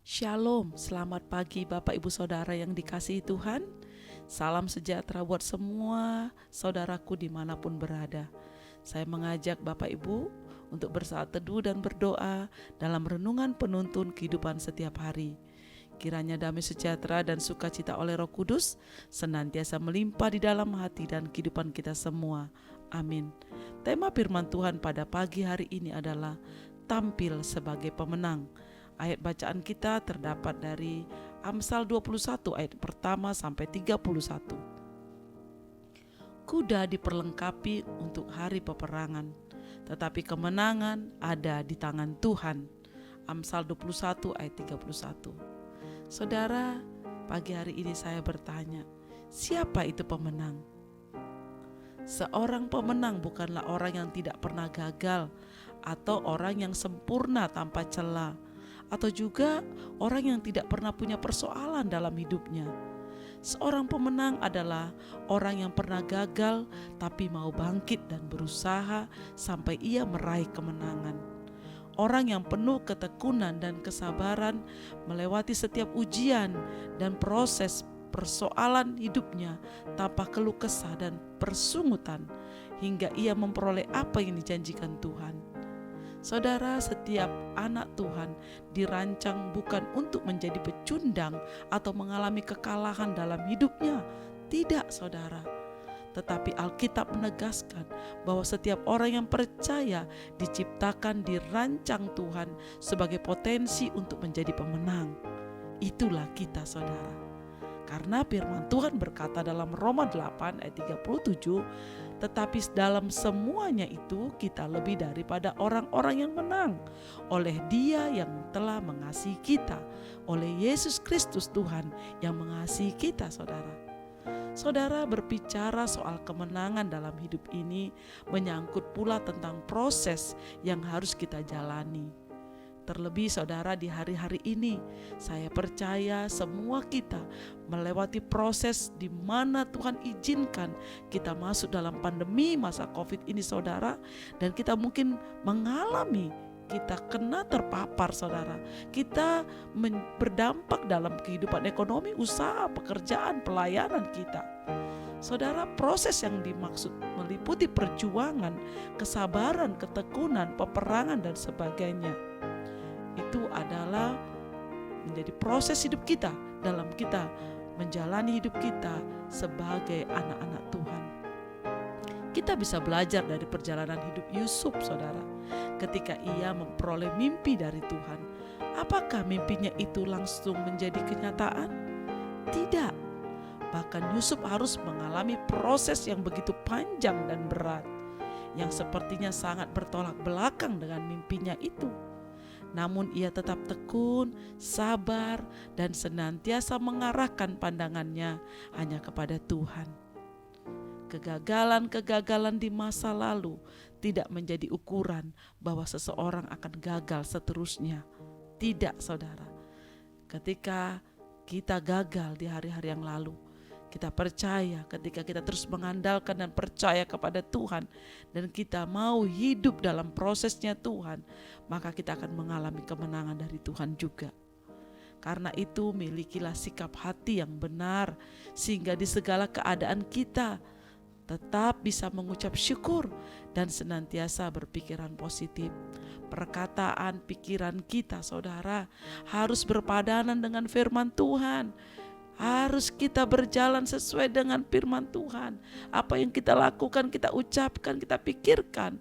Shalom, selamat pagi Bapak Ibu Saudara yang dikasihi Tuhan. Salam sejahtera buat semua saudaraku dimanapun berada. Saya mengajak Bapak Ibu untuk bersaat teduh dan berdoa dalam renungan penuntun kehidupan setiap hari. Kiranya damai sejahtera dan sukacita oleh Roh Kudus senantiasa melimpah di dalam hati dan kehidupan kita semua. Amin. Tema firman Tuhan pada pagi hari ini adalah tampil sebagai pemenang. Ayat bacaan kita terdapat dari Amsal 21 ayat pertama sampai 31. Kuda diperlengkapi untuk hari peperangan, tetapi kemenangan ada di tangan Tuhan. Amsal 21 ayat 31. Saudara, pagi hari ini saya bertanya, siapa itu pemenang? Seorang pemenang bukanlah orang yang tidak pernah gagal atau orang yang sempurna tanpa celah, atau juga orang yang tidak pernah punya persoalan dalam hidupnya. Seorang pemenang adalah orang yang pernah gagal tapi mau bangkit dan berusaha sampai ia meraih kemenangan. Orang yang penuh ketekunan dan kesabaran melewati setiap ujian dan proses persoalan hidupnya tanpa keluh kesah dan persungutan hingga ia memperoleh apa yang dijanjikan Tuhan. Saudara, setiap anak Tuhan dirancang bukan untuk menjadi pecundang atau mengalami kekalahan dalam hidupnya. Tidak, saudara. Tetapi Alkitab menegaskan bahwa setiap orang yang percaya diciptakan, dirancang Tuhan sebagai potensi untuk menjadi pemenang. Itulah kita, saudara. Karena firman Tuhan berkata dalam Roma 8 ayat 37, tetapi dalam semuanya itu kita lebih daripada orang-orang yang menang oleh Dia yang telah mengasihi kita, oleh Yesus Kristus Tuhan yang mengasihi kita, saudara. Saudara, berbicara soal kemenangan dalam hidup ini menyangkut pula tentang proses yang harus kita jalani. Terlebih saudara, di hari-hari ini saya percaya semua kita melewati proses di mana Tuhan izinkan kita masuk dalam pandemi masa COVID ini, saudara. Dan kita mungkin mengalami, kita kena terpapar, saudara. Kita berdampak dalam kehidupan ekonomi, usaha, pekerjaan, pelayanan kita. Saudara, proses yang dimaksud meliputi perjuangan, kesabaran, ketekunan, peperangan dan sebagainya. Itu adalah menjadi proses hidup kita dalam kita menjalani hidup kita sebagai anak-anak Tuhan. Kita bisa belajar dari perjalanan hidup Yusuf, saudara. Ketika ia memperoleh mimpi dari Tuhan, apakah mimpinya itu langsung menjadi kenyataan? Tidak. Bahkan Yusuf harus mengalami proses yang begitu panjang dan berat, yang sepertinya sangat bertolak belakang dengan mimpinya itu. Namun ia tetap tekun, sabar, dan senantiasa mengarahkan pandangannya hanya kepada Tuhan. Kegagalan-kegagalan di masa lalu tidak menjadi ukuran bahwa seseorang akan gagal seterusnya. Tidak, saudara. Ketika kita gagal di hari-hari yang lalu, kita percaya ketika kita terus mengandalkan dan percaya kepada Tuhan dan kita mau hidup dalam prosesnya Tuhan, maka kita akan mengalami kemenangan dari Tuhan juga. Karena itu milikilah sikap hati yang benar sehingga di segala keadaan kita tetap bisa mengucap syukur dan senantiasa berpikiran positif. Perkataan, pikiran kita, saudara, harus berpadanan dengan firman Tuhan. Harus kita berjalan sesuai dengan firman Tuhan. Apa yang kita lakukan, kita ucapkan, kita pikirkan,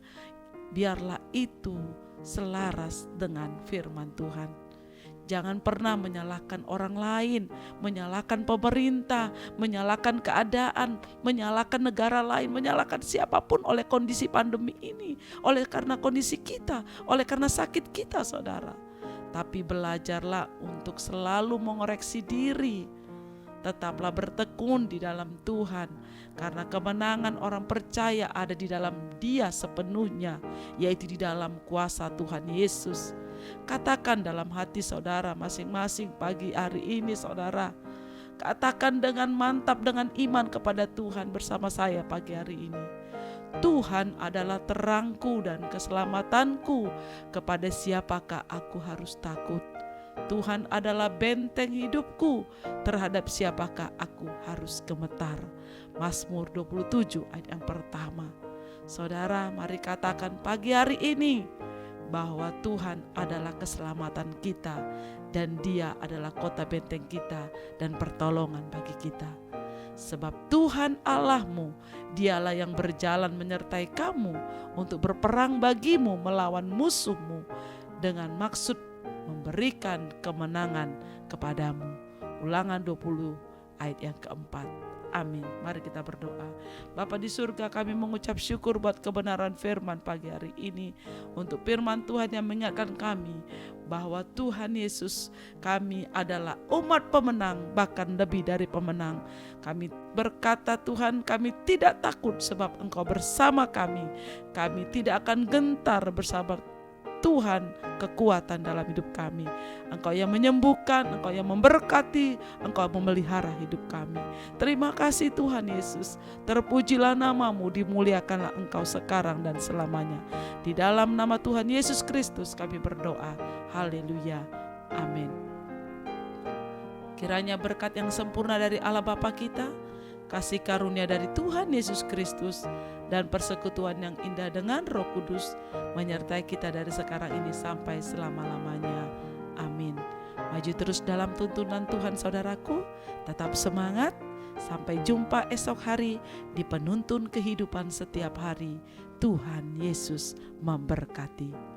biarlah itu selaras dengan firman Tuhan. Jangan pernah menyalahkan orang lain, menyalahkan pemerintah, menyalahkan keadaan, menyalahkan negara lain, menyalahkan siapapun oleh kondisi pandemi ini, oleh karena kondisi kita, oleh karena sakit kita, saudara. Tapi belajarlah untuk selalu mengoreksi diri. Tetaplah bertekun di dalam Tuhan, karena kemenangan orang percaya ada di dalam Dia sepenuhnya, yaitu di dalam kuasa Tuhan Yesus. Katakan dalam hati saudara masing-masing pagi hari ini, saudara. Katakan dengan mantap, dengan iman kepada Tuhan bersama saya pagi hari ini. Tuhan adalah terangku dan keselamatanku. Kepada siapakah aku harus takut? Tuhan adalah benteng hidupku, terhadap siapakah aku harus gemetar. Mazmur 27 ayat yang pertama. Saudara, mari katakan pagi hari ini bahwa Tuhan adalah keselamatan kita dan Dia adalah kota benteng kita dan pertolongan bagi kita. Sebab Tuhan Allahmu, Dialah yang berjalan menyertai kamu untuk berperang bagimu melawan musuhmu dengan maksud memberikan kemenangan kepadamu. Ulangan 20 ayat yang keempat. Amin. Mari kita berdoa. Bapa di surga, kami mengucap syukur buat kebenaran firman pagi hari ini. Untuk firman Tuhan yang mengingatkan kami bahwa Tuhan Yesus, kami adalah umat pemenang, bahkan lebih dari pemenang. Kami berkata, Tuhan, kami tidak takut sebab Engkau bersama kami. Kami tidak akan gentar bersama Tuhan kekuatan dalam hidup kami. Engkau yang menyembuhkan, Engkau yang memberkati, Engkau memelihara hidup kami. Terima kasih Tuhan Yesus. Terpujilah namamu, dimuliakanlah Engkau sekarang dan selamanya. Di dalam nama Tuhan Yesus Kristus kami berdoa. Haleluya. Amin. Kiranya berkat yang sempurna dari Allah Bapa kita, kasih karunia dari Tuhan Yesus Kristus, dan persekutuan yang indah dengan Roh Kudus menyertai kita dari sekarang ini sampai selama-lamanya. Amin. Maju terus dalam tuntunan Tuhan saudaraku, tetap semangat. Sampai jumpa esok hari di penuntun kehidupan setiap hari. Tuhan Yesus memberkati.